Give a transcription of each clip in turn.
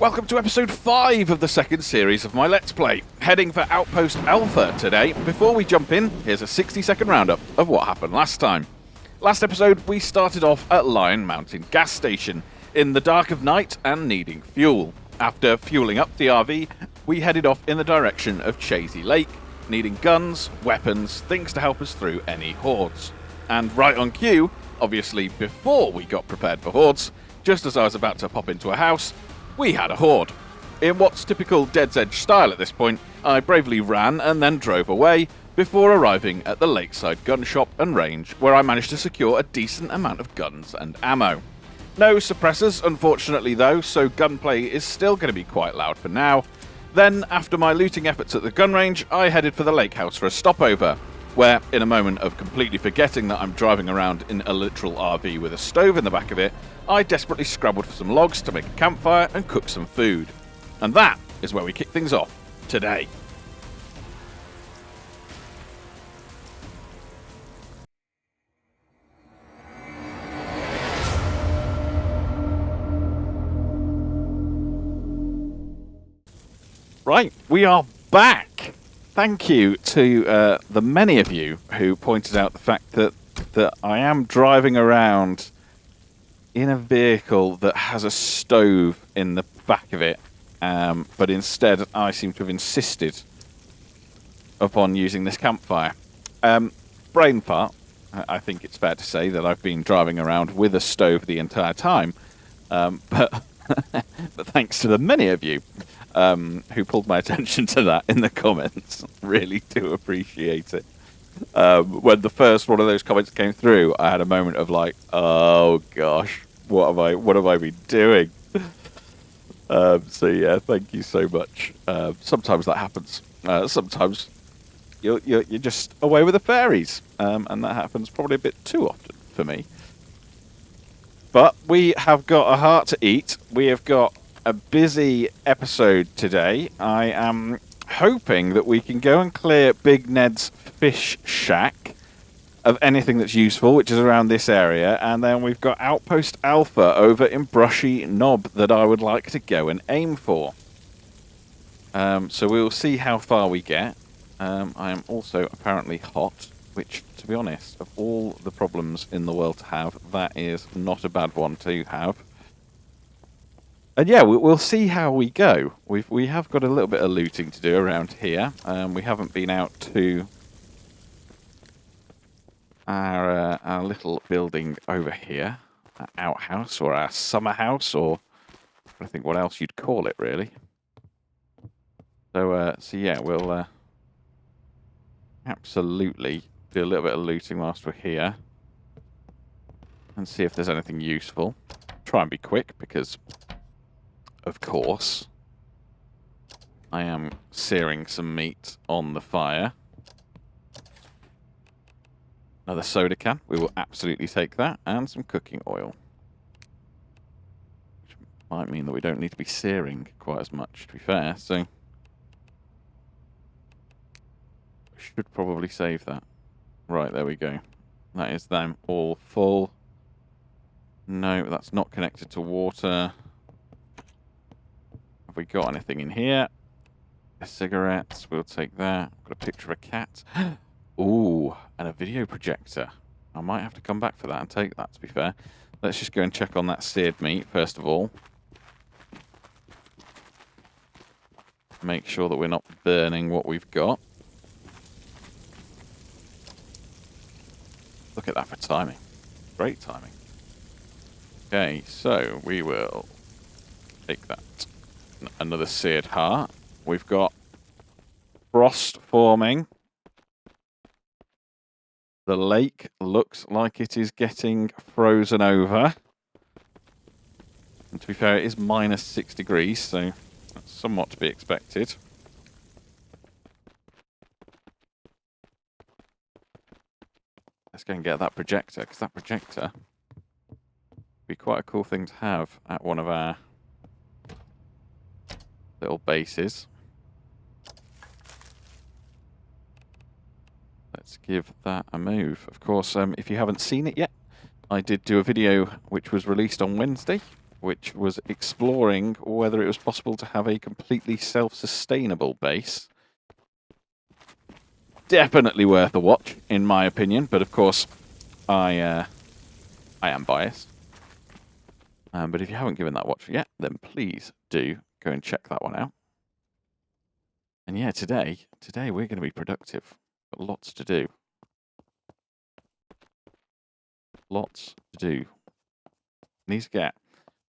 Welcome to episode 5 of the second series of my Let's Play, heading for Outpost Alpha today. Before we jump in, here's a 60-second roundup of what happened last time. Last episode, we started off at Lion Mountain gas station, in the dark of night and needing fuel. After fueling up the RV, we headed off in the direction of Chasey Lake, needing guns, weapons, things to help us through any hordes. And right on cue, obviously before we got prepared for hordes, just as I was about to pop into a house, we had a horde. In what's typical DeadZedje style at this point, I bravely ran and then drove away before arriving at the lakeside gun shop and range, where I managed to secure a decent amount of guns and ammo. No suppressors, unfortunately though, so gunplay is still going to be quite loud for now. Then, after my looting efforts at the gun range, I headed for the Lakehouse for a stopover, where, in a moment of completely forgetting that I'm driving around in a literal RV with a stove in the back of it, I desperately scrabbled for some logs to make a campfire and cook some food. And that is where we kick things off today. Right, we are back. Thank you to the many of you who pointed out the fact that I am driving around in a vehicle that has a stove in the back of it, but instead I seem to have insisted upon using this campfire. Brain fart. I think it's fair to say that I've been driving around with a stove the entire time, but thanks to the many of you who pulled my attention to that in the comments. Really do appreciate it. When the first one of those comments came through, I had a moment of like, oh gosh, what have I been doing? So yeah, thank you so much. Sometimes that happens. Sometimes you're just away with the fairies, and that happens probably a bit too often for me. But we have got a heart to eat. We have got a busy episode today. I am hoping that we can go and clear Big Ned's fish shack of anything that's useful, which is around this area, and then we've got Outpost Alpha over in Brushy Knob that I would like to go and aim for. So we'll see how far we get. I am also apparently hot, which, to be honest, of all the problems in the world to have, that is not a bad one to have. And yeah, we'll see how we go. We have got a little bit of looting to do around here. We haven't been out to our little building over here, our outhouse or our summer house, or I think what else you'd call it really. So yeah, we'll absolutely do a little bit of looting whilst we're here and see if there's anything useful. Try and be quick because, of course, I am searing some meat on the fire. Another soda can. We will absolutely take that. And some cooking oil. Which might mean that we don't need to be searing quite as much, to be fair. So, I should probably save that. Right, there we go. That is them all full. No, that's not connected to water. Have we got anything in here? Cigarettes, we'll take that. Got a picture of a cat. Ooh, and a video projector. I might have to come back for that and take that, to be fair. Let's just go and check on that seared meat, first of all. Make sure that we're not burning what we've got. Look at that for timing. Great timing. Okay, so we will take that. Another seared heart. We've got frost forming. The lake looks like it is getting frozen over. And to be fair, it is minus 6 degrees, so that's somewhat to be expected. Let's go and get that projector, because that projector would be quite a cool thing to have at one of our little bases. Let's give that a move. Of course, if you haven't seen it yet, I did do a video which was released on Wednesday which was exploring whether it was possible to have a completely self-sustainable base. Definitely worth a watch, in my opinion, but of course, I am biased. But if you haven't given that watch yet, then please do go and check that one out. And yeah, today we're going to be productive. Got lots to do. Lots to do. Need to get.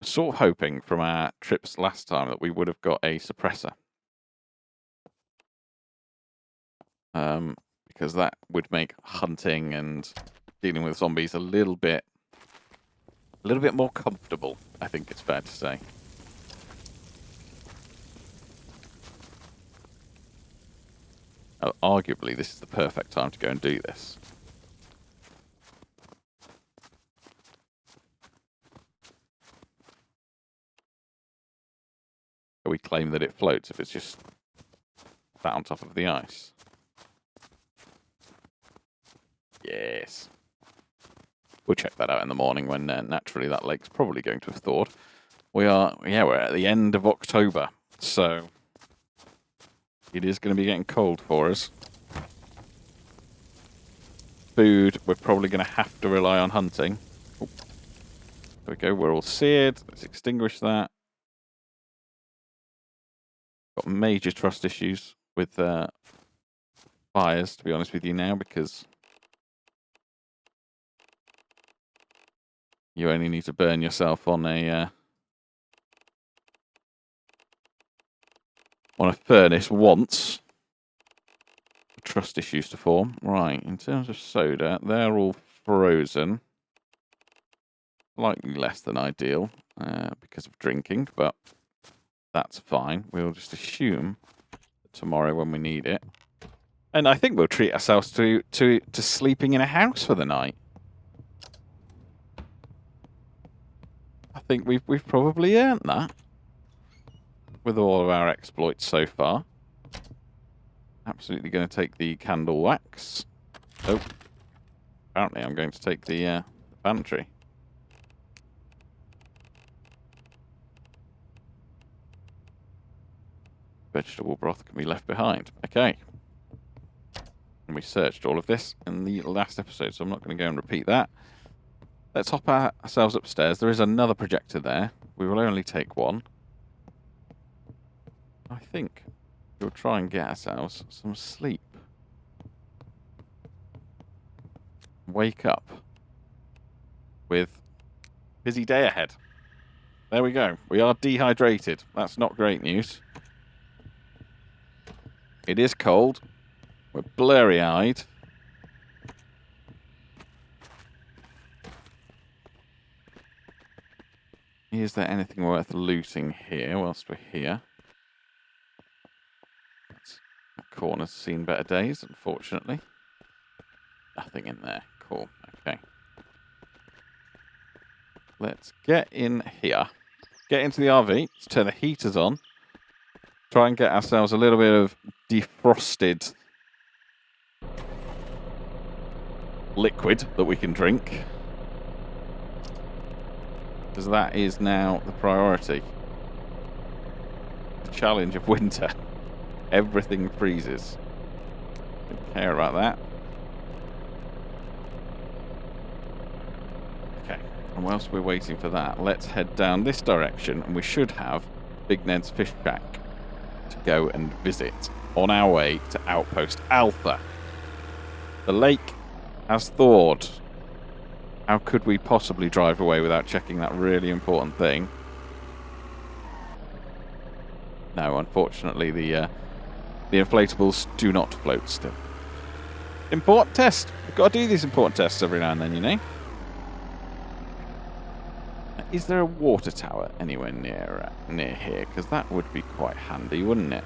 Sort of hoping from our trips last time that we would have got a suppressor. Because that would make hunting and dealing with zombies a little bit more comfortable, I think it's fair to say. Arguably, this is the perfect time to go and do this. We claim that it floats if it's just sat on top of the ice. Yes. We'll check that out in the morning when naturally that lake's probably going to have thawed. We're at the end of October, so it is going to be getting cold for us. Food, we're probably going to have to rely on hunting. Oh, there we go, we're all seared. Let's extinguish that. Got major trust issues with fires, to be honest with you now, because you only need to burn yourself on a furnace once. Trust issues to form. Right, in terms of soda, they're all frozen. Slightly less than ideal because of drinking, but that's fine. We'll just assume that tomorrow when we need it. And I think we'll treat ourselves to sleeping in a house for the night. I think we've probably earned that with all of our exploits so far. Absolutely going to take the candle wax. Oh, apparently I'm going to take the pantry. Vegetable broth can be left behind. Okay. And we searched all of this in the last episode, so I'm not going to go and repeat that. Let's hop ourselves upstairs. There is another projector there. We will only take one. I think we'll try and get ourselves some sleep. Wake up with busy day ahead. There we go. We are dehydrated. That's not great news. It is cold. We're blurry-eyed. Is there anything worth looting here whilst we're here? That corner's seen better days, unfortunately. Nothing in there. Cool. Okay. Let's get in here. Get into the RV. Let's turn the heaters on. Try and get ourselves a little bit of defrosted liquid that we can drink. Because that is now the priority. The challenge of winter. Everything freezes. Don't care about that. Okay, and whilst we're waiting for that, let's head down this direction, and we should have Big Ned's Fish Shack to go and visit on our way to Outpost Alpha. The lake has thawed. How could we possibly drive away without checking that really important thing? No, unfortunately, the inflatables do not float still. Important test. We've got to do these important tests every now and then, you know. Is there a water tower anywhere near here? Because that would be quite handy, wouldn't it?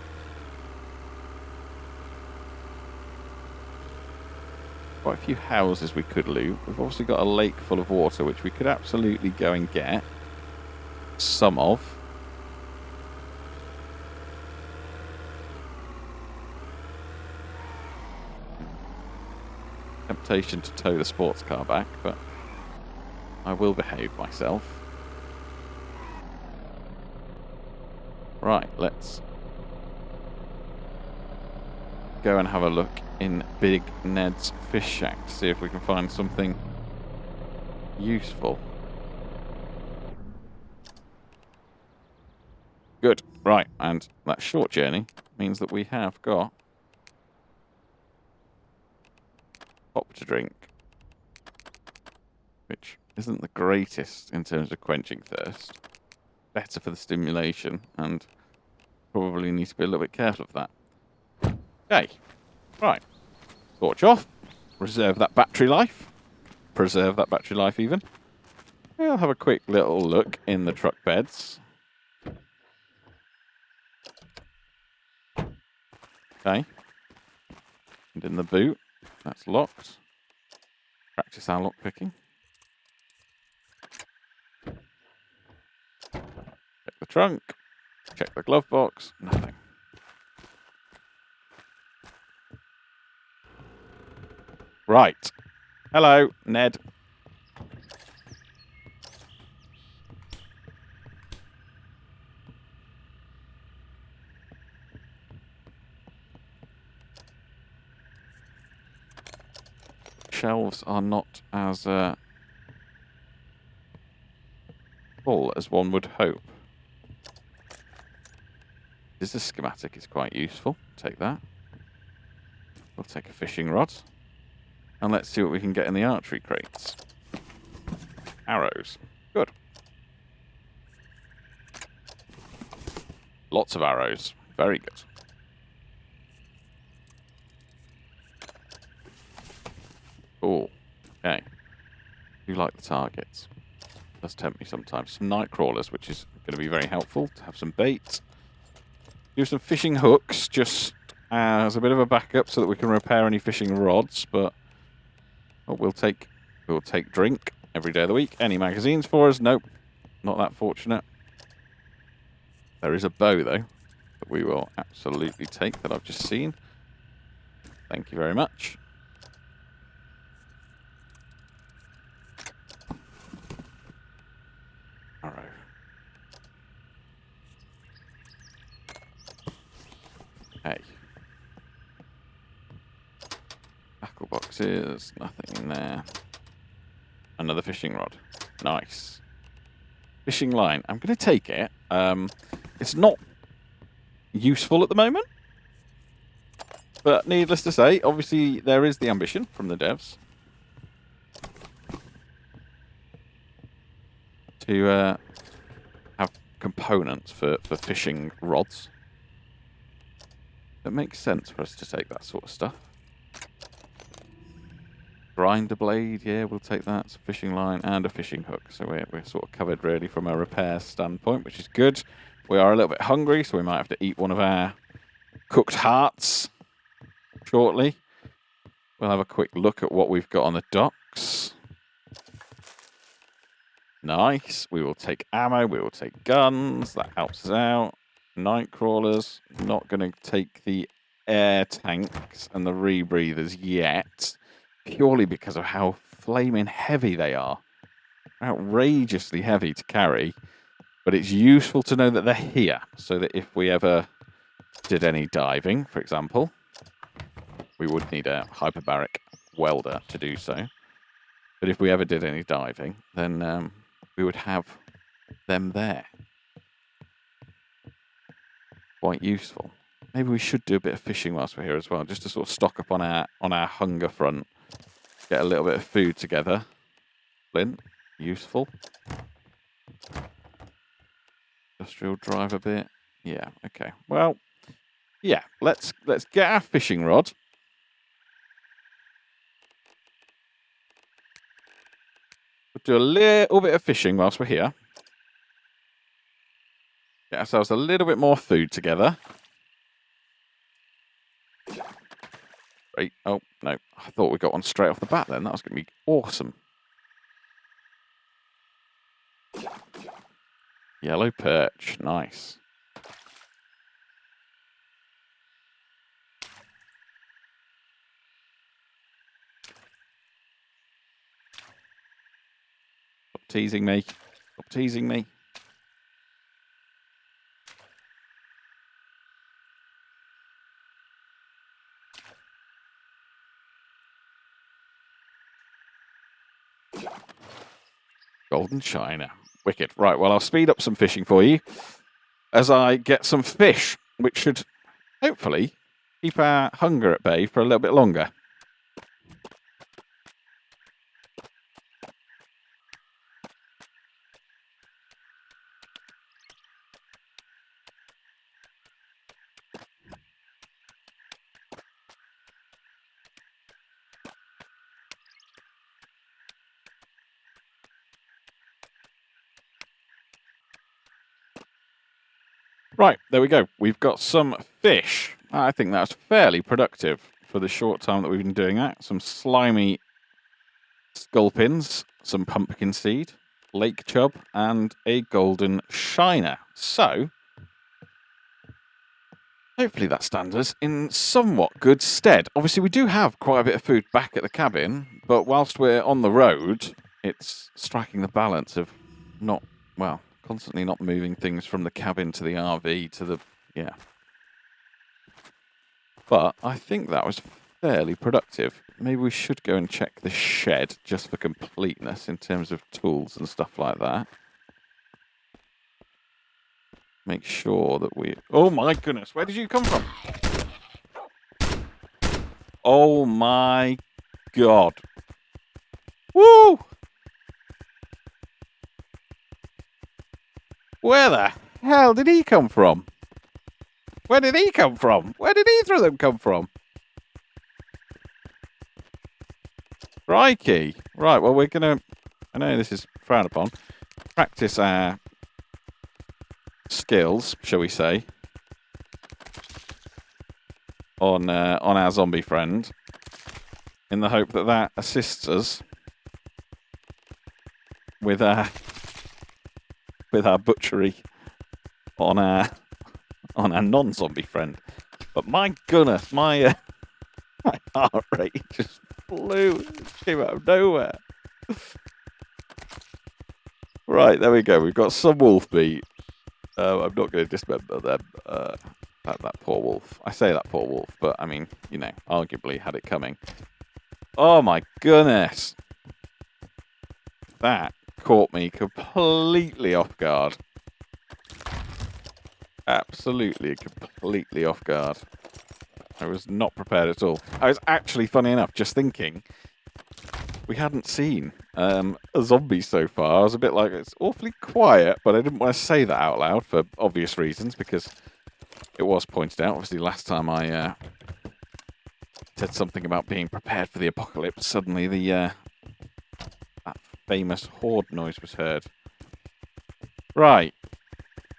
Quite a few houses we could loot. We've obviously got a lake full of water, which we could absolutely go and get some of. Temptation to tow the sports car back, but I will behave myself. Right, let's go and have a look in Big Ned's fish shack to see if we can find something useful. Good. Right, and that short journey means that we have got pop to drink, which isn't the greatest in terms of quenching thirst. Better for the stimulation, and probably need to be a little bit careful of that. Okay, right. Torch off. Reserve that battery life. Preserve that battery life even. We'll have a quick little look in the truck beds. Okay. And in the boot. That's locked. Practice our lock picking. Check the trunk. Check the glove box. Nothing. Right. Hello, Ned. Shelves are not as full as one would hope. This schematic is quite useful. Take that. We'll take a fishing rod. And let's see what we can get in the archery crates. Arrows. Good. Lots of arrows. Very good. Cool. Okay. Do like the targets. Does tempt me sometimes. Some night crawlers, which is going to be very helpful to have some bait. Do some fishing hooks just as a bit of a backup so that we can repair any fishing rods, but we'll take drink every day of the week. Any magazines for us? Nope. Not that fortunate. There is a bow though that we will absolutely take that I've just seen. Thank you very much. Arrow. Hey. Tackle boxes, nothing in there. Another fishing rod. Nice. Fishing line. I'm going to take it. It's not useful at the moment. But needless to say, obviously there is the ambition from the devs to have components for fishing rods. It makes sense for us to take that sort of stuff. Grinder blade, yeah, we'll take that. It's a fishing line and a fishing hook. So we're sort of covered really from a repair standpoint, which is good. We are a little bit hungry, so we might have to eat one of our cooked hearts shortly. We'll have a quick look at what we've got on the docks. Nice. We will take ammo. We will take guns. That helps us out. Night crawlers. Not going to take the air tanks and the rebreathers yet, purely because of how flaming heavy they are. Outrageously heavy to carry, but it's useful to know that they're here, so that if we ever did any diving, for example, we would need a hyperbaric welder to do so. But if we ever did any diving, then we would have them there. Quite useful. Maybe we should do a bit of fishing whilst we're here as well, just to sort of stock up on our hunger front. Get a little bit of food together. Flint, useful. Industrial drive a bit. Yeah, okay. Well, yeah, let's get our fishing rod. We'll do a little bit of fishing whilst we're here. Get ourselves a little bit more food together. Great. Oh, no. I thought we got one straight off the bat then. That was going to be awesome. Yellow perch. Nice. Stop teasing me. Stop teasing me. Golden China. Wicked. Right, well, I'll speed up some fishing for you as I get some fish, which should hopefully keep our hunger at bay for a little bit longer. Right, there we go. We've got some fish. I think that's fairly productive for the short time that we've been doing that. Some slimy sculpins, some pumpkin seed, lake chub, and a golden shiner. So, hopefully that stands us in somewhat good stead. Obviously, we do have quite a bit of food back at the cabin, but whilst we're on the road, it's striking the balance of not, well, constantly not moving things from the cabin to the RV to the, yeah. But I think that was fairly productive. Maybe we should go and check the shed just for completeness in terms of tools and stuff like that. Make sure that we... Oh my goodness, where did you come from? Oh my god. Woo! Where the hell did he come from? Where did he come from? Where did either of them come from? Crikey. Right, well, we're going to... I know this is frowned upon. Practice our skills, shall we say, on our zombie friend, in the hope that that assists us with our butchery on our non-zombie friend. But my goodness, my my heart rate just flew, came out of nowhere. Right, there we go. We've got some wolf meat. I'm not going to dismember them. That poor wolf. I say that poor wolf, but I mean, you know, arguably had it coming. Oh my goodness. That caught me completely off guard. Absolutely, completely off guard. I was not prepared at all. I was actually, funny enough, just thinking we hadn't seen a zombie so far. I was a bit like, it's awfully quiet, but I didn't want to say that out loud for obvious reasons, because it was pointed out, obviously, last time I said something about being prepared for the apocalypse. Suddenly that famous horde noise was heard. Right.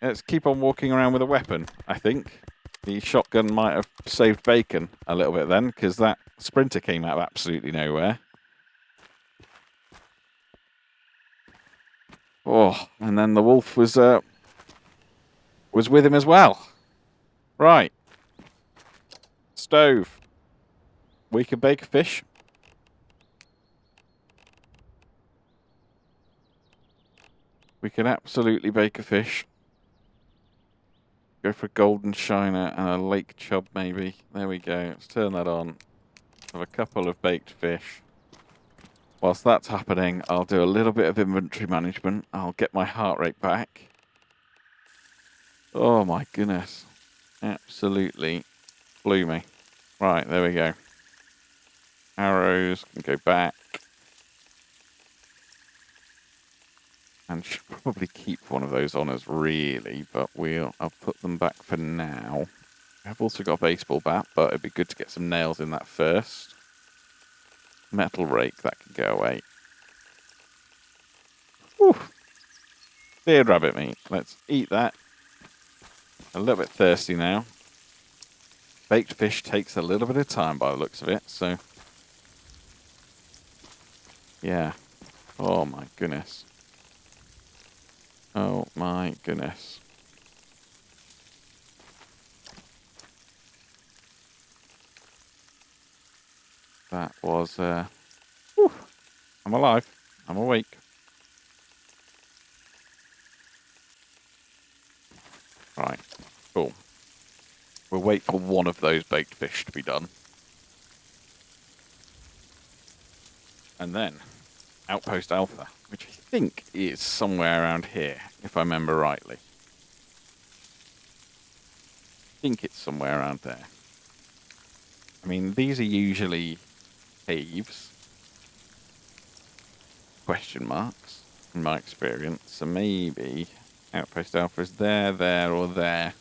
Let's keep on walking around with a weapon, I think. The shotgun might have saved bacon a little bit then, because that sprinter came out of absolutely nowhere. Oh, and then the wolf was with him as well. Right. Stove. We can bake a fish. We can absolutely bake a fish. Go for a golden shiner and a lake chub, maybe. There we go. Let's turn that on. Have a couple of baked fish. Whilst that's happening, I'll do a little bit of inventory management. I'll get my heart rate back. Oh my goodness. Absolutely blew me. Right, there we go. Arrows can go back. And should probably keep one of those on us, really, but I'll put them back for now. I've also got a baseball bat, but it'd be good to get some nails in that first. Metal rake, that can go away. Whew. Dear rabbit meat. Let's eat that. A little bit thirsty now. Baked fish takes a little bit of time by the looks of it, so... yeah. Oh my goodness. Oh my goodness. That was, whew. I'm alive. I'm awake. Right. Cool. We'll wait for one of those baked fish to be done. And then Outpost Alpha, which I think is somewhere around here, if I remember rightly. I think it's somewhere around there. I mean, these are usually caves, question marks, in my experience. So maybe Outpost Alpha is there, or there.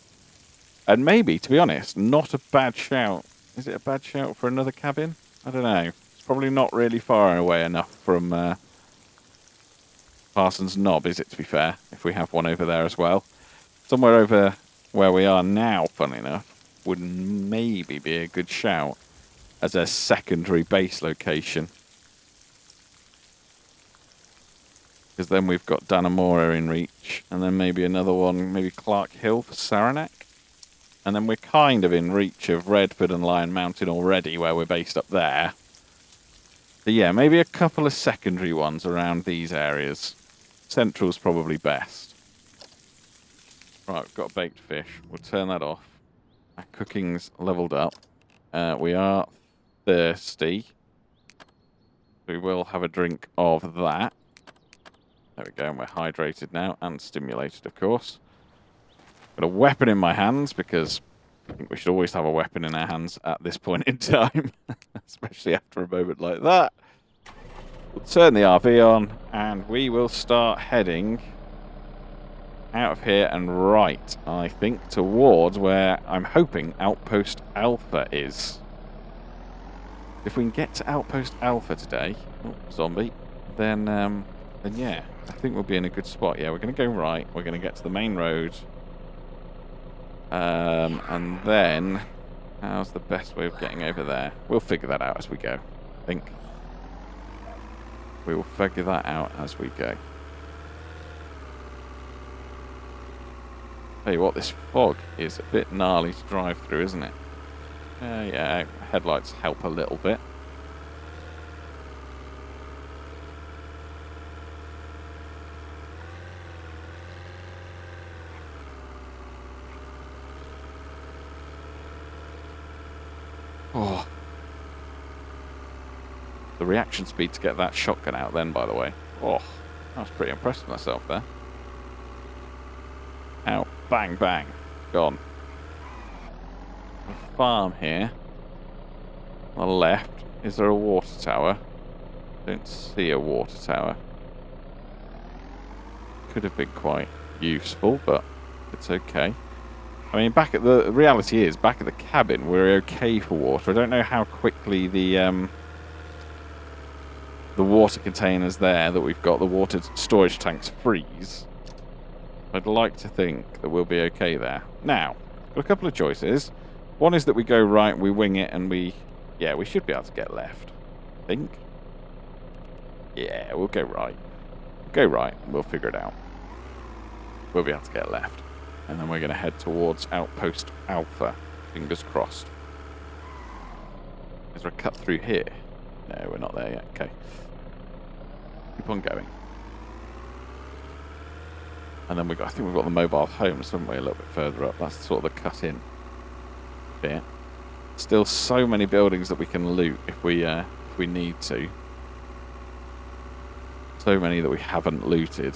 And maybe, to be honest, not a bad shout. Is it a bad shout for another cabin? I don't know. It's probably not really far away enough from Parsons Knob, is it, to be fair, if we have one over there as well. Somewhere over where we are now, funnily enough, would maybe be a good shout as a secondary base location. Because then we've got Dannemora in reach, and then maybe another one, maybe Clark Hill for Saranac. And then we're kind of in reach of Redford and Lion Mountain already, where we're based up there. So yeah, maybe a couple of secondary ones around these areas. Central's probably best. Right, we've got a baked fish. We'll turn that off. Our cooking's leveled up. We are thirsty. We will have a drink of that. There we go, and we're hydrated now, and stimulated, of course. Got a weapon in my hands, because I think we should always have a weapon in our hands at this point in time. Especially after a moment like that. We'll turn the RV on, and we will start heading out of here and right, I think, towards where I'm hoping Outpost Alpha is. If we can get to Outpost Alpha today, oh, zombie, then yeah, I think we'll be in a good spot. Yeah, we're going to go right. We're going to get to the main road. And then, how's the best way of getting over there? We'll figure that out as we go, I think. We will figure that out as we go. Tell you what, this fog is a bit gnarly to drive through, isn't it? Yeah, headlights help a little bit. Oh. The reaction speed to get that shotgun out then, by the way. Oh, I was pretty impressed with myself there. Ow, bang, bang. Gone. A farm here. On the left. Is there a water tower? Don't see a water tower. Could have been quite useful, but it's okay. I mean, back at the reality is, back at the cabin, we're okay for water. I don't know how quickly the water containers there that we've got, the water storage tanks, freeze. I'd like to think that we'll be okay there. Now, got a couple of choices. One is that we go right, we wing it, and we should be able to get left. I think. Yeah, we'll go right. Go right, and we'll figure it out. We'll be able to get left. And then we're going to head towards Outpost Alpha. Fingers crossed. Is there a cut through here? No, we're not there yet. Okay. Keep on going. And then I think we've got the mobile homes, haven't we, a little bit further up. That's sort of the cut in bit. Still so many buildings that we can loot if we need to. So many that we haven't looted.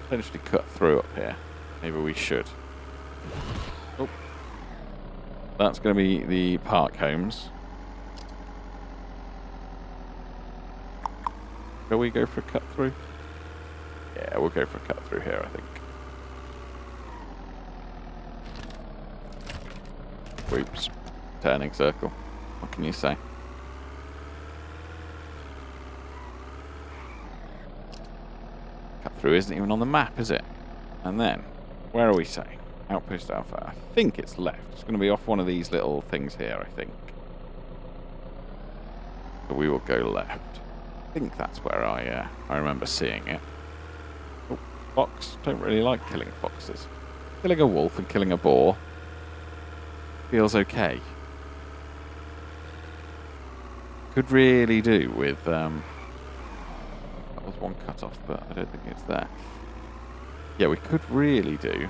Potentially cut through up here. Maybe we should. Oh. That's going to be the park homes. Shall we go for a cut through? Yeah, we'll go for a cut through here, I think. Oops. Turning circle. What can you say? Cut through isn't even on the map, is it? And then, where are we saying? Outpost Alpha. I think it's left. It's going to be off one of these little things here, I think. So we will go left. I think that's where I remember seeing it. Oh, fox. Don't really like killing foxes. Killing a wolf and killing a boar feels okay. Could really do with that was one cut off, but I don't think it's there. Yeah, we could really do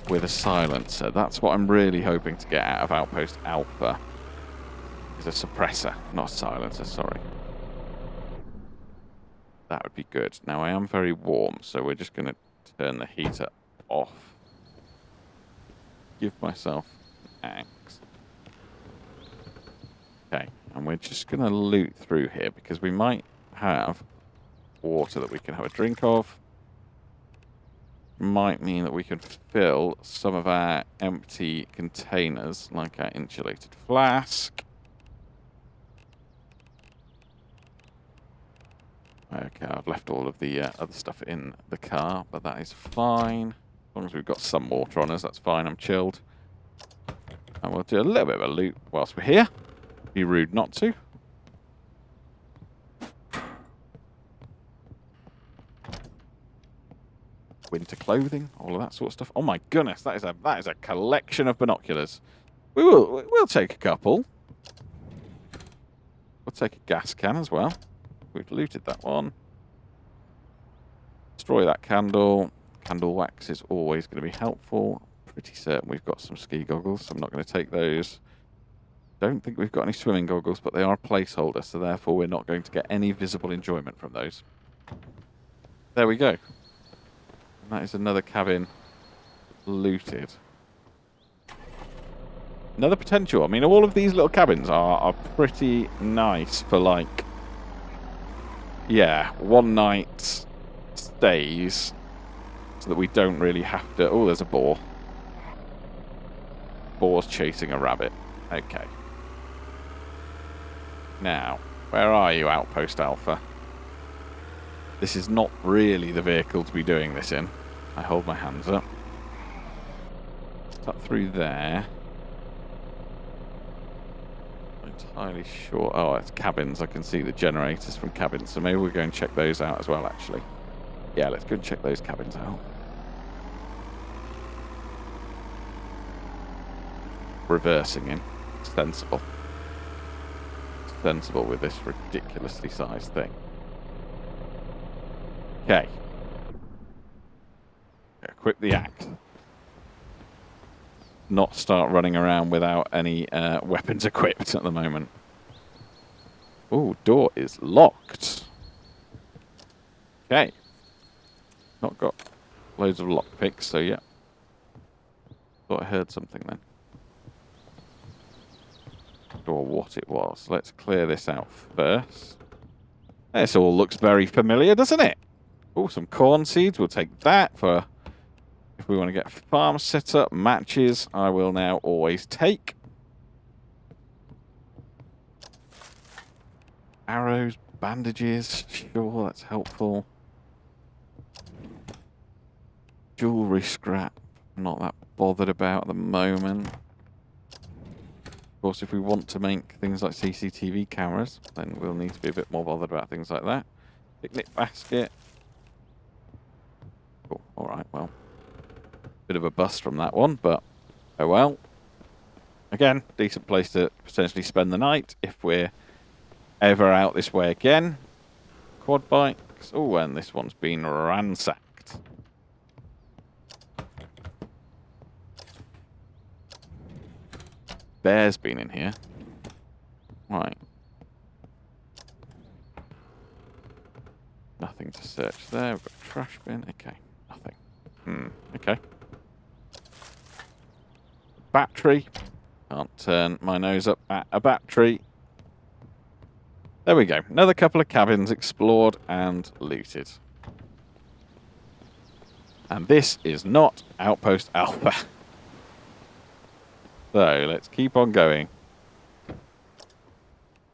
with a silencer. That's what I'm really hoping to get out of Outpost Alpha. Is a suppressor, not a silencer, sorry. That would be good. Now, I am very warm, so we're just going to turn the heater off. Give myself an axe. Okay, and we're just going to loot through here because we might have water that we can have a drink of. Might mean that we can fill some of our empty containers, like our insulated flask. Okay, I've left all of the other stuff in the car, but that is fine. As long as we've got some water on us, that's fine. I'm chilled. And we'll do a little bit of a loot whilst we're here. Be rude not to. Winter clothing, all of that sort of stuff. Oh my goodness, that is a collection of binoculars. We'll take a couple. We'll take a gas can as well. We've looted that one. Destroy that candle. Candle wax is always going to be helpful. Pretty certain we've got some ski goggles, so I'm not going to take those. Don't think we've got any swimming goggles, but they are a placeholder, so therefore we're not going to get any visible enjoyment from those. There we go. And that is another cabin looted. Another potential. I mean, all of these little cabins are pretty nice for, like, yeah, one night stays so that we don't really have to... Oh, there's a boar. Boar's chasing a rabbit. Okay. Now, where are you, Outpost Alpha? This is not really the vehicle to be doing this in. I hold my hands up. Up through there. Entirely sure. Oh, it's cabins. I can see the generators from cabins, so maybe we'll go and check those out as well, actually. Yeah, let's go and check those cabins out. Reversing in. Sensible. Sensible with this ridiculously sized thing. Okay. Equip the axe. Not start running around without any weapons equipped at the moment. Ooh, door is locked. Okay. Not got loads of lockpicks, so yeah. Thought I heard something then. Or what it was. Let's clear this out first. This all looks very familiar, doesn't it? Oh, some corn seeds. We'll take that for... If we want to get farm set up, matches, I will now always take. Arrows, bandages, sure, that's helpful. Jewelry scrap, not that bothered about at the moment. Of course, if we want to make things like CCTV cameras, then we'll need to be a bit more bothered about things like that. Picnic basket. Cool, alright, well. Bit of a bust from that one, but oh well. Again, decent place to potentially spend the night if we're ever out this way again. Quad bikes. Oh, and this one's been ransacked. Bear's been in here. Right. Nothing to search there. We've got a trash bin. Okay, nothing. Okay. Battery. Can't turn my nose up at a battery. There we go. Another couple of cabins explored and looted. And this is not Outpost Alpha. So, let's keep on going.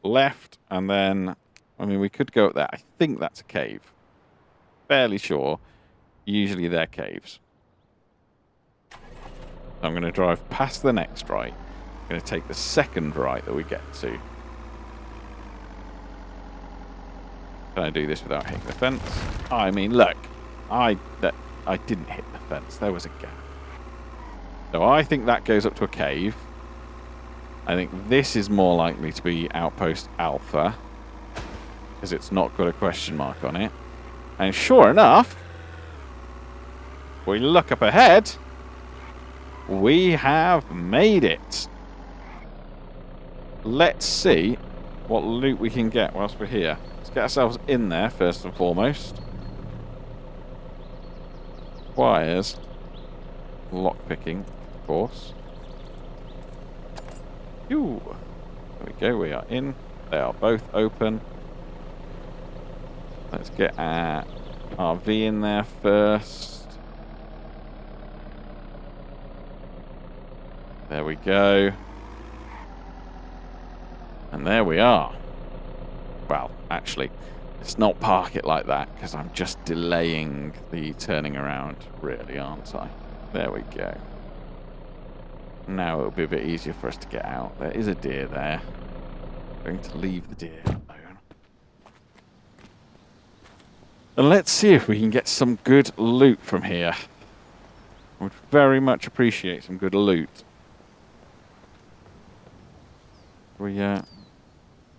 Left, and then... I mean, we could go up there. I think that's a cave. Fairly sure. Usually they're caves. I'm going to drive past the next right. I'm going to take the second right that we get to. Can I do this without hitting the fence? I mean, look. I didn't hit the fence. There was a gap. So I think that goes up to a cave. I think this is more likely to be Outpost Alpha, because it's not got a question mark on it. And sure enough, we look up ahead. We have made it. Let's see what loot we can get whilst we're here. Let's get ourselves in there first and foremost. Requires lockpicking, of course. Phew. There we go, we are in. They are both open. Let's get our RV in there first. There we go. And there we are. Well, actually, let's not park it like that, because I'm just delaying the turning around, really, aren't I? There we go. Now it'll be a bit easier for us to get out. There is a deer there. I'm going to leave the deer alone. And let's see if we can get some good loot from here. I would very much appreciate some good loot. We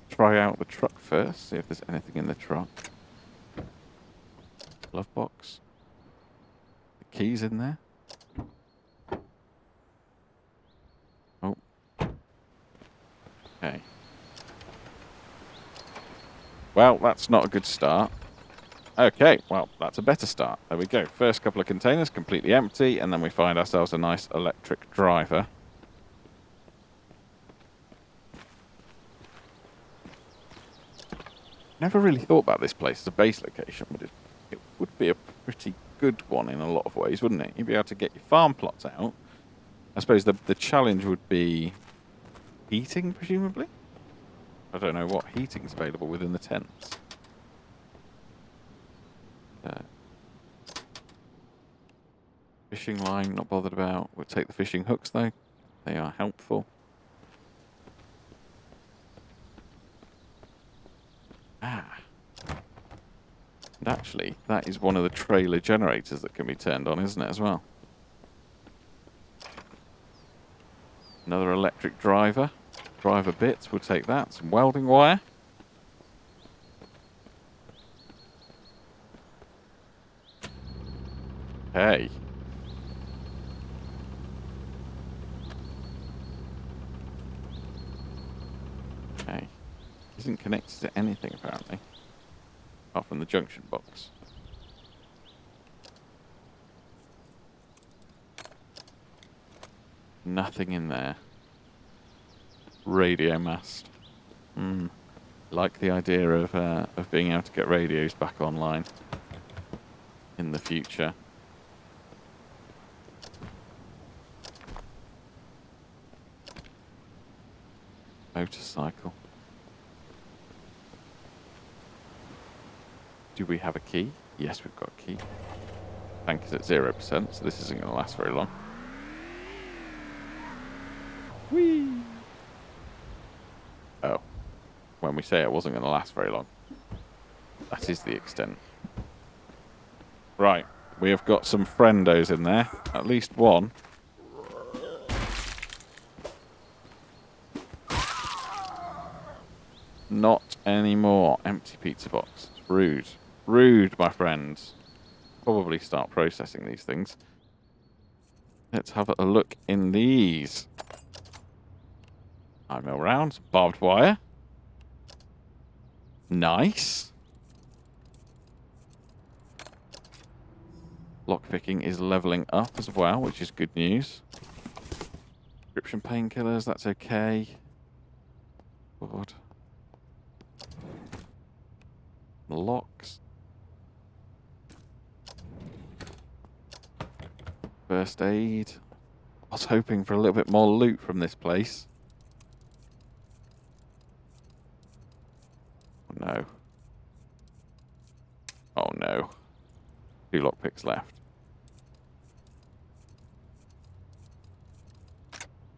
try out the truck first, see if there's anything in the truck. Glove box. The keys in there. Oh. Okay. Well, that's not a good start. Okay, well, that's a better start. There we go. First couple of containers completely empty, and then we find ourselves a nice electric driver. Never really thought about this place as a base location, but it would be a pretty good one in a lot of ways, wouldn't it? You'd be able to get your farm plots out. I suppose the challenge would be heating, presumably? I don't know what heating's available within the tents. Fishing line, not bothered about. We'll take the fishing hooks, though. They are helpful. Ah. And actually, that is one of the trailer generators that can be turned on, isn't it, as well? Another electric driver. Driver bits, we'll take that. Some welding wire. Hey. Okay. Isn't connected to anything, apparently. Apart from the junction box. Nothing in there. Radio mast. Like the idea of being able to get radios back online in the future. Motorcycle. Do we have a key? Yes, we've got a key. Tank is at 0%, so this isn't going to last very long. Whee! Oh. When we say it wasn't going to last very long. That is the extent. Right. We have got some friendos in there. At least one. Not anymore. Empty pizza box. It's rude. Rude, my friends. Probably start processing these things. Let's have a look in these. 9mm rounds. Barbed wire. Nice. Lockpicking is leveling up as well, which is good news. Prescription painkillers, that's okay. Good. Locks. First aid. I was hoping for a little bit more loot from this place. Oh no. Oh no. 2 lockpicks left.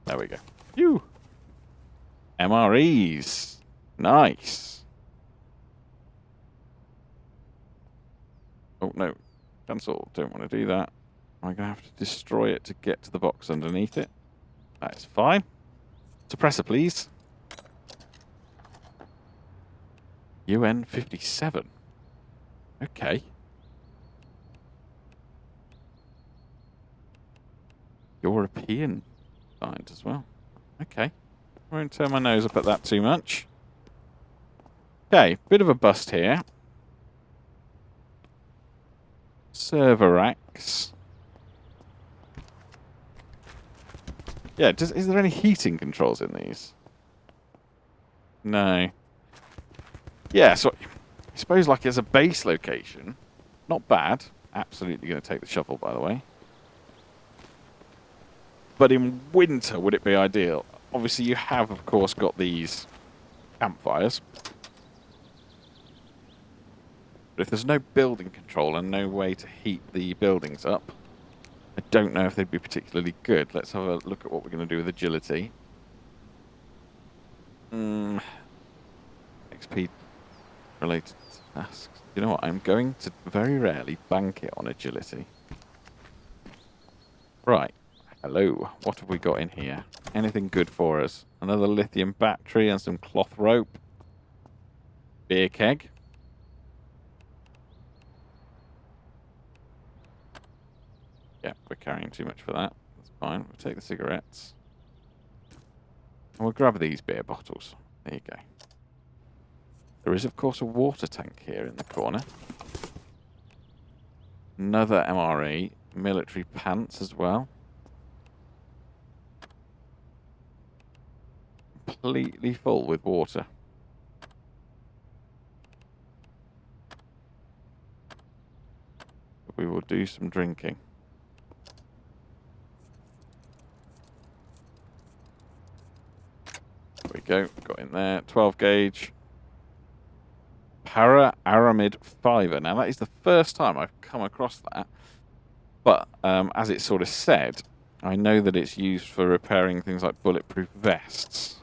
There we go. Phew. MREs. Nice. Oh no. Cancel. Don't want to do that. I'm going to have to destroy it to get to the box underneath it. That is fine. Suppressor, please. UN 57. Okay. European side as well. Okay. I won't turn my nose up at that too much. Okay, bit of a bust here. Server racks. Yeah, is there any heating controls in these? No. Yeah, so I suppose like as a base location, not bad. Absolutely going to take the shovel, by the way. But in winter, would it be ideal? Obviously, you have, of course, got these campfires. But if there's no building control and no way to heat the buildings up, I don't know if they'd be particularly good. Let's have a look at what we're going to do with agility. XP related tasks. You know what? I'm going to very rarely bank it on agility. Right. Hello. What have we got in here? Anything good for us? Another lithium battery and some cloth rope. Beer keg. Yeah, we're carrying too much for that. That's fine. We'll take the cigarettes. And we'll grab these beer bottles. There you go. There is, of course, a water tank here in the corner. Another MRE. Military pants as well. Completely full with water. We will do some drinking. There we go. Got in there. 12 gauge. Para-aramid fiber. Now, that is the first time I've come across that. But, as it sort of said, I know that it's used for repairing things like bulletproof vests.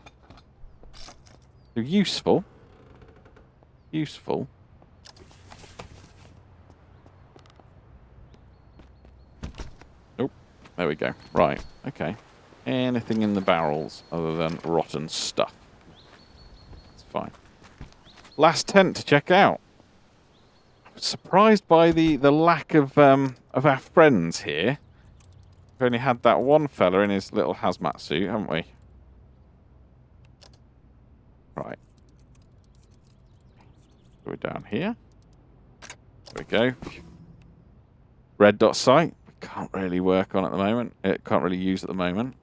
So useful. Useful. Oh, there we go. Right, okay. Anything in the barrels other than rotten stuff. That's fine. Last tent to check out. I was surprised by the lack of our friends here. We've only had that one fella in his little hazmat suit, haven't we? Right. We're down here. There we go. Red dot sight. We can't really work on at the moment. It can't really use at the moment.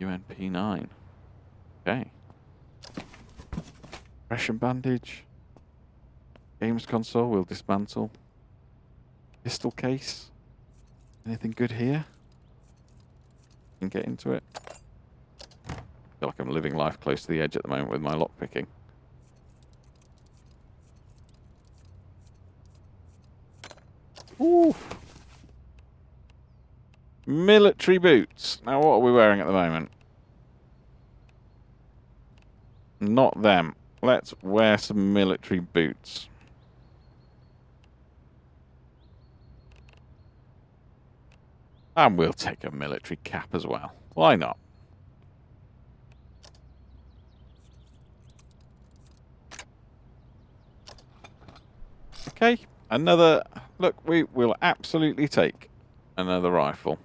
UNP9. Okay. Compression bandage. Games console, we'll dismantle. Pistol case. Anything good here? Can get into it. I feel like I'm living life close to the edge at the moment with my lockpicking. Ooh. Military boots. Now, what are we wearing at the moment? Not them. Let's wear some military boots. And we'll take a military cap as well. Why not? Okay, another... Look, we will absolutely take another rifle.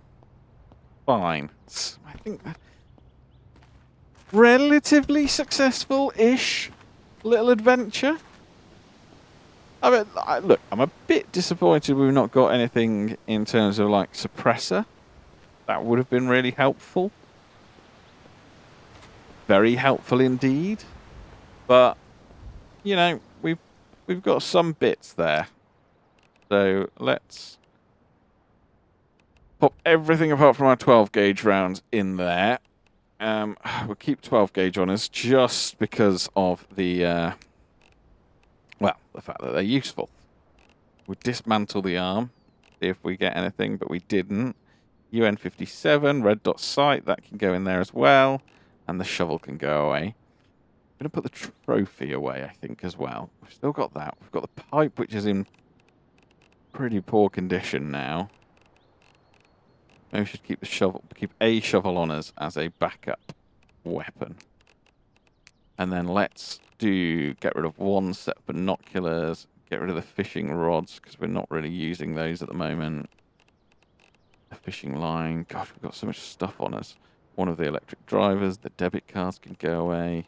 Fine. I think that... Relatively successful-ish little adventure. I mean, look, I'm a bit disappointed we've not got anything in terms of, like, suppressor. That would have been really helpful. Very helpful indeed. But, you know, we've got some bits there. So, let's pop everything apart from our 12 gauge rounds in there. We'll keep 12 gauge on us just because of the, well, the fact that they're useful. We'll dismantle the arm, see if we get anything, but we didn't. UN57, red dot sight, that can go in there as well. And the shovel can go away. I'm going to put the trophy away, I think, as well. We've still got that. We've got the pipe, which is in pretty poor condition now. Maybe we should keep the shovel, keep a shovel on us as a backup weapon. And then let's get rid of one set of binoculars, get rid of the fishing rods, because we're not really using those at the moment. A fishing line. Gosh, we've got so much stuff on us. One of the electric drivers. The debit cards can go away.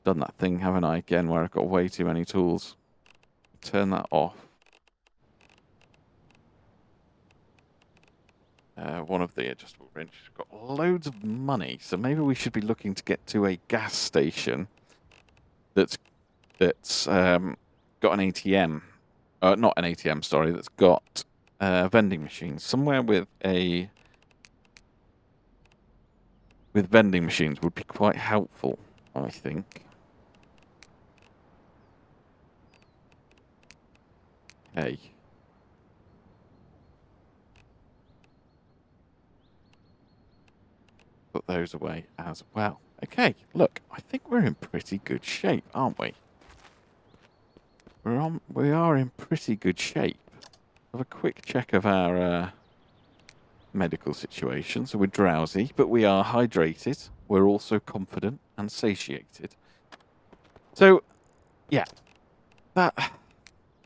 Done that thing, haven't I, again, where I've got way too many tools. Turn that off. One of the adjustable wrenches. We've got loads of money, so maybe we should be looking to get to a gas station that's got an ATM. Not an ATM, sorry, that's got vending machines. Somewhere with vending machines would be quite helpful, I think. Hey. Put those away as well. Okay, look, I think we're in pretty good shape, aren't we? We are in pretty good shape. Have a quick check of our medical situation. So we're drowsy, but we are hydrated. We're also confident and satiated. So, yeah,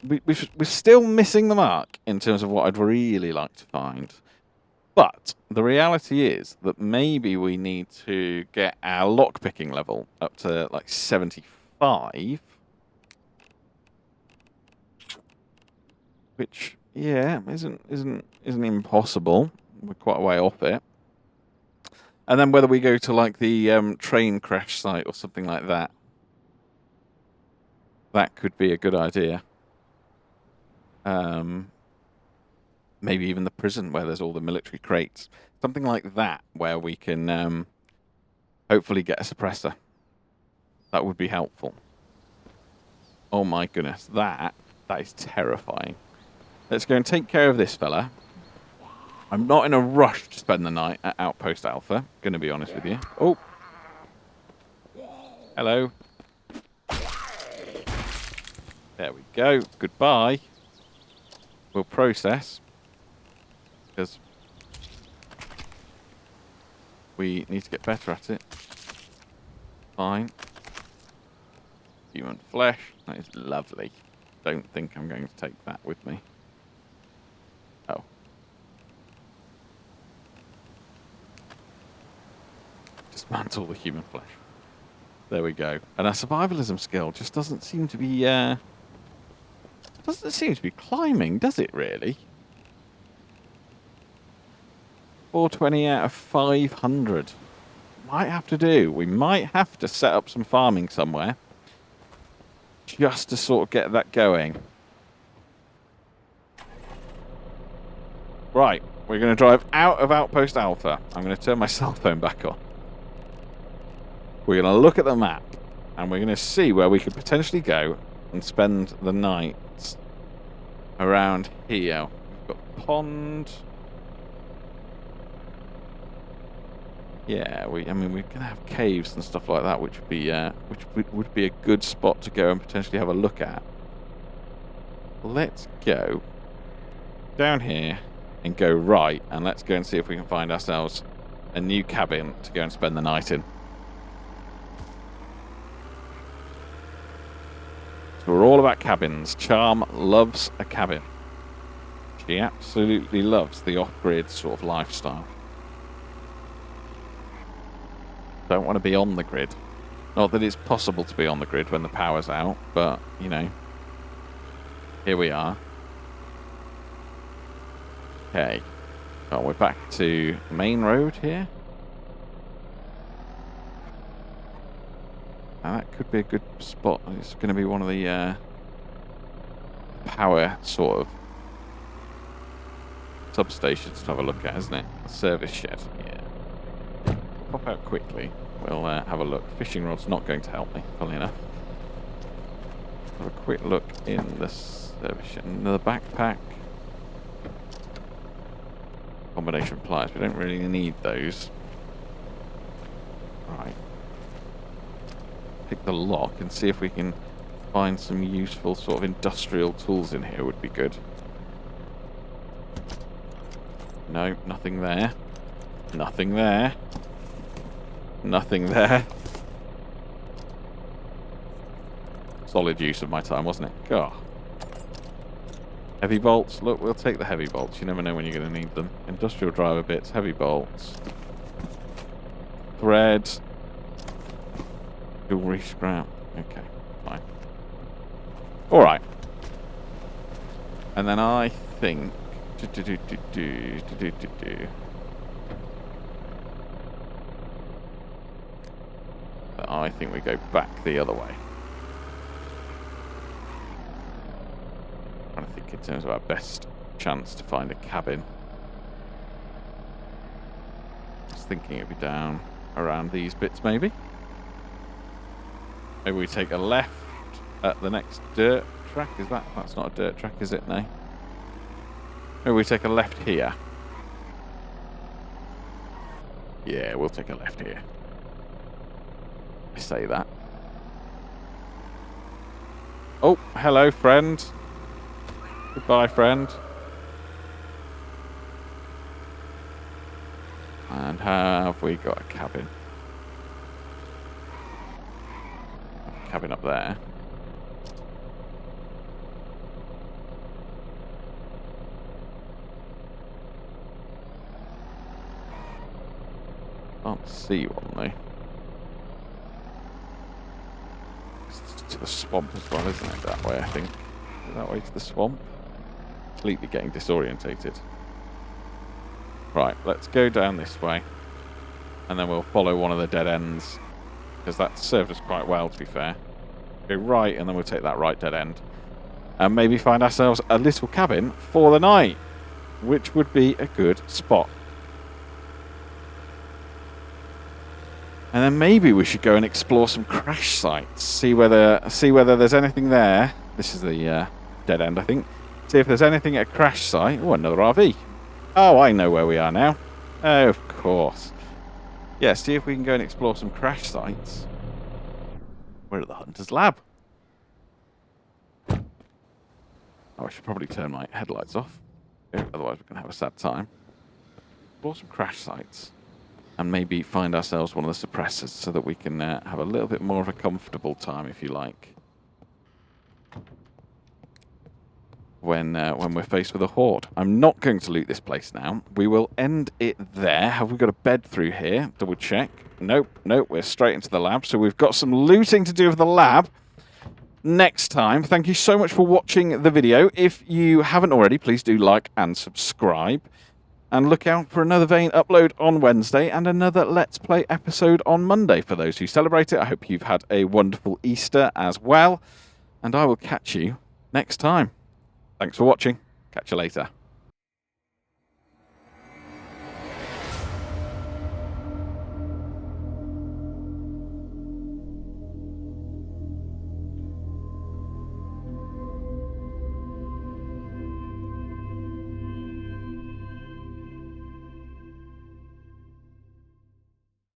we're still missing the mark in terms of what I'd really like to find. But the reality is that maybe we need to get our lockpicking level up to like 75. Which, yeah, isn't impossible. We're quite a way off it. And then whether we go to like the train crash site or something like that, that could be a good idea. Maybe even the prison where there's all the military crates. Something like that where we can hopefully get a suppressor. That would be helpful. Oh my goodness, that is terrifying. Let's go and take care of this fella. I'm not in a rush to spend the night at Outpost Alpha, gonna be honest with you. Oh. Hello. There we go. Goodbye. We'll process. Because we need to get better at it. Fine. Human flesh. That is lovely. Don't think I'm going to take that with me. Oh. Dismantle the human flesh. There we go. And our survivalism skill just doesn't seem to be climbing, does it really? 420 out of 500. Might have to do. We might have to set up some farming somewhere just to sort of get that going. Right, we're going to drive out of Outpost Alpha. I'm going to turn my cell phone back on. We're going to look at the map, and we're going to see where we could potentially go and spend the night around here. We've got a pond. Yeah, I mean, we're going to have caves and stuff like that, which would be a good spot to go and potentially have a look at. Let's go down here and go right, and let's go and see if we can find ourselves a new cabin to go and spend the night in. So we're all about cabins. Charm loves a cabin. She absolutely loves the off-grid sort of lifestyle. Don't want to be on the grid. Not that it's possible to be on the grid when the power's out, but, you know, here we are. Okay. Oh, we're back to main road here. Now that could be a good spot. It's going to be one of the power sort of substations to have a look at, isn't it? Service shed. Yeah. Pop out quickly. We'll have a look. Fishing rod's not going to help me, funnily enough. Have a quick look in the service shed. Another backpack. Combination pliers. We don't really need those. Right. Pick the lock and see if we can find some useful sort of industrial tools in here would be good. No, nothing there. Nothing there. Nothing there. Solid use of my time, wasn't it? God. Heavy bolts. Look, we'll take the heavy bolts. You never know when you're going to need them. Industrial driver bits, heavy bolts. Thread. Jewelry scrap. Okay, fine. Alright. And then I think... I think we go back the other way. I think in terms of our best chance to find a cabin. I was thinking it'd be down around these bits, maybe. Maybe we take a left at the next dirt track. Is that? That's not a dirt track, is it? No. Maybe we take a left here. Yeah, we'll take a left here. I say that. Oh, hello, friend. Goodbye, friend. And have we got a cabin? Cabin up there. Can't see one though. It's to the swamp as well, isn't it? That way, I think. That way to the swamp. Completely getting disorientated. Right, let's go down this way. And then we'll follow one of the dead ends. Because that served us quite well, to be fair. Go right, and then we'll take that right dead end. And maybe find ourselves a little cabin for the night. Which would be a good spot. And then maybe we should go and explore some crash sites. See whether there's anything there. This is the dead end, I think. See if there's anything at a crash site. Oh, another RV. Oh, I know where we are now. Oh, of course. Yeah, see if we can go and explore some crash sites. We're at the Hunter's Lab. Oh, I should probably turn my headlights off. Otherwise we're going to have a sad time. Explore some crash sites. And maybe find ourselves one of the suppressors so that we can have a little bit more of a comfortable time, if you like. When we're faced with a horde. I'm not going to loot this place now. We will end it there. Have we got a bed through here? Double check. Nope, nope. We're straight into the lab. So we've got some looting to do with the lab next time. Thank you so much for watching the video. If you haven't already, please do like and subscribe. And look out for another Vane upload on Wednesday and another Let's Play episode on Monday. For those who celebrate it, I hope you've had a wonderful Easter as well. And I will catch you next time. Thanks for watching. Catch you later.